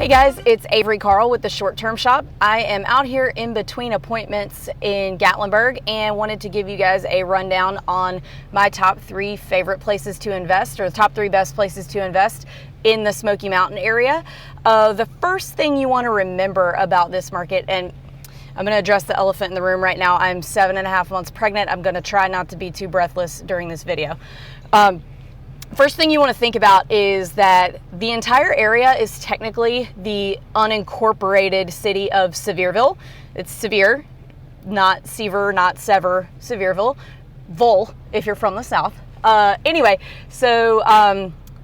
Hey guys, it's Avery Carl with the Short Term Shop. I am out here in between appointments in Gatlinburg and wanted to give you guys a rundown on my top 3 favorite places to invest, or the top 3 best places to invest in the Smoky Mountain area. The first thing you want to remember about this market, and I'm going to address the elephant in the room right now. I'm 7.5 months pregnant. I'm going to try not to be too breathless during this video. First thing you want to think about is that the entire area is technically the unincorporated city of Sevierville. It's Sevier, not Sever, not Sever, Sevierville. Vol, if you're from the South. Anyway, so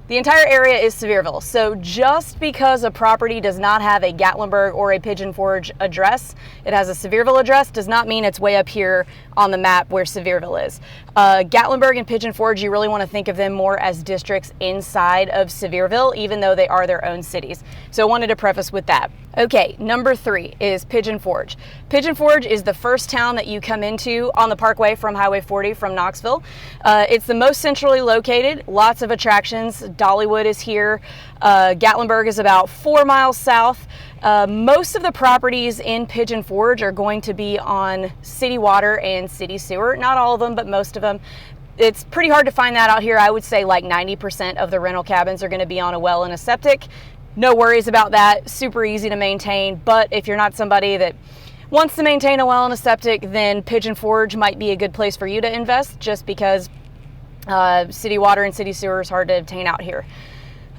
the entire area is Sevierville. So just because a property does not have a Gatlinburg or a Pigeon Forge address, it has a Sevierville address, does not mean it's way up here on the map where Sevierville is. Gatlinburg and Pigeon Forge, you really want to think of them more as districts inside of Sevierville, even though they are their own cities. So I wanted to preface with that. Okay, number 3 is Pigeon Forge. Pigeon Forge is the first town that you come into on the Parkway from Highway 40 from Knoxville. It's the most centrally located, lots of attractions. Dollywood is here. Gatlinburg is about 4 miles south. Most of the properties in Pigeon Forge are going to be on city water and city sewer. Not all of them, but most of them. It's pretty hard to find that out here. I would say like 90% of the rental cabins are going to be on a well and a septic. No worries about that. Super easy to maintain. But if you're not somebody that wants to maintain a well and a septic, then Pigeon Forge might be a good place for you to invest, just because city water and city sewer is hard to obtain out here.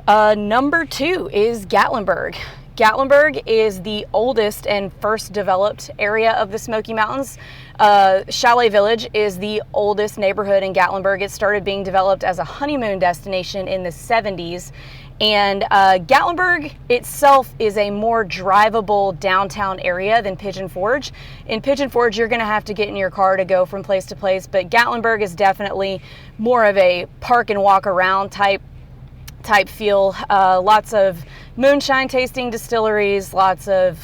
Number 2 is Gatlinburg. Gatlinburg is the oldest and first developed area of the Smoky Mountains. Chalet Village is the oldest neighborhood in Gatlinburg. It started being developed as a honeymoon destination in the 70s. And Gatlinburg itself is a more drivable downtown area than Pigeon Forge. In Pigeon Forge, you're going to have to get in your car to go from place to place, but Gatlinburg is definitely more of a park and walk around type feel. Lots of moonshine tasting distilleries, lots of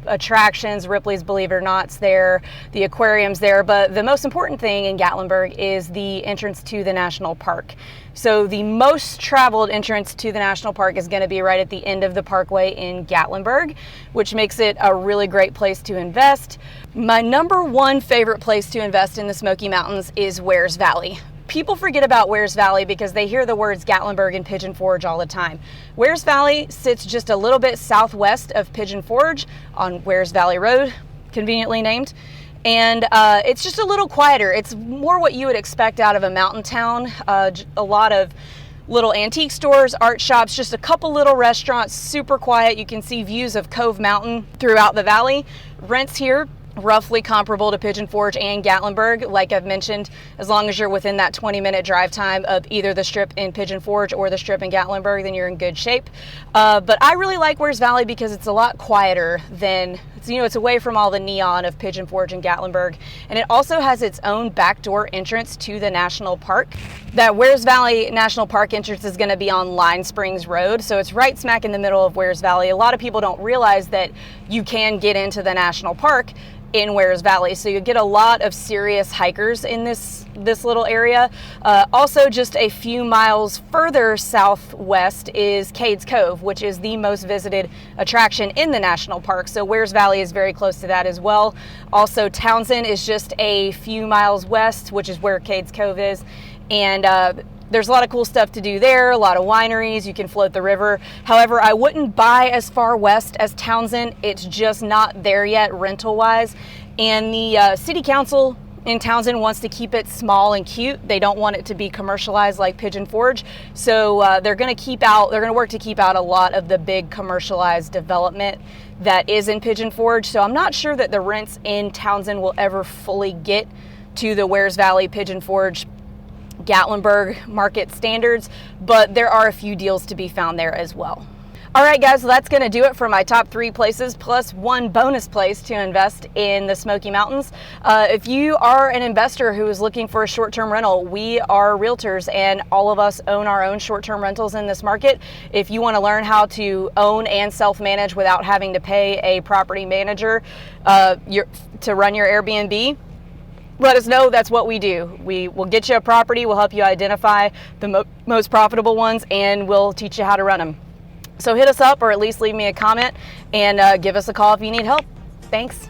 attractions. Ripley's Believe It or Not's there, the aquarium's there, but the most important thing in Gatlinburg is the entrance to the national park. So the most traveled entrance to the national park is going to be right at the end of the parkway in Gatlinburg, which makes it a really great place to invest. My number 1 favorite place to invest in the Smoky Mountains is Wears Valley. People forget about Wears Valley because they hear the words Gatlinburg and Pigeon Forge all the time. Wears Valley sits just a little bit southwest of Pigeon Forge on Wears Valley Road, conveniently named. And it's just a little quieter. It's more what you would expect out of a mountain town. A lot of little antique stores, art shops, just a couple little restaurants, super quiet. You can see views of Cove Mountain throughout the valley. Rents here roughly comparable to Pigeon Forge and Gatlinburg. Like I've mentioned, as long as you're within that 20-minute drive time of either the strip in Pigeon Forge or the strip in Gatlinburg, then you're in good shape. But I really like Wears Valley because it's a lot quieter than, it's away from all the neon of Pigeon Forge and Gatlinburg. And it also has its own backdoor entrance to the national park. That Wears Valley National Park entrance is going to be on Line Springs Road, so it's right smack in the middle of Wears Valley. A lot of people don't realize that you can get into the national park in Wears Valley, so you get a lot of serious hikers in this little area. Also, just a few miles further southwest is Cades Cove, which is the most visited attraction in the national park. So Wears Valley is very close to that as well. Also, Townsend is just a few miles west, which is where Cades Cove is, and there's a lot of cool stuff to do there, a lot of wineries, you can float the river. However, I wouldn't buy as far west as Townsend. It's just not there yet rental-wise. And the city council in Townsend wants to keep it small and cute. They don't want it to be commercialized like Pigeon Forge. So they're going to work to keep out a lot of the big commercialized development that is in Pigeon Forge. So I'm not sure that the rents in Townsend will ever fully get to the Wears Valley, Pigeon Forge, Gatlinburg market standards, but there are a few deals to be found there as well. All right, guys, so that's going to do it for my top 3 places plus 1 bonus place to invest in the Smoky Mountains. If you are an investor who is looking for a short-term rental, we are realtors and all of us own our own short-term rentals in this market. If you want to learn how to own and self-manage without having to pay a property manager to run your Airbnb, let us know. That's what we do. We will get you a property, we'll help you identify the most profitable ones, and we'll teach you how to run them. So hit us up, or at least leave me a comment, and give us a call if you need help. Thanks.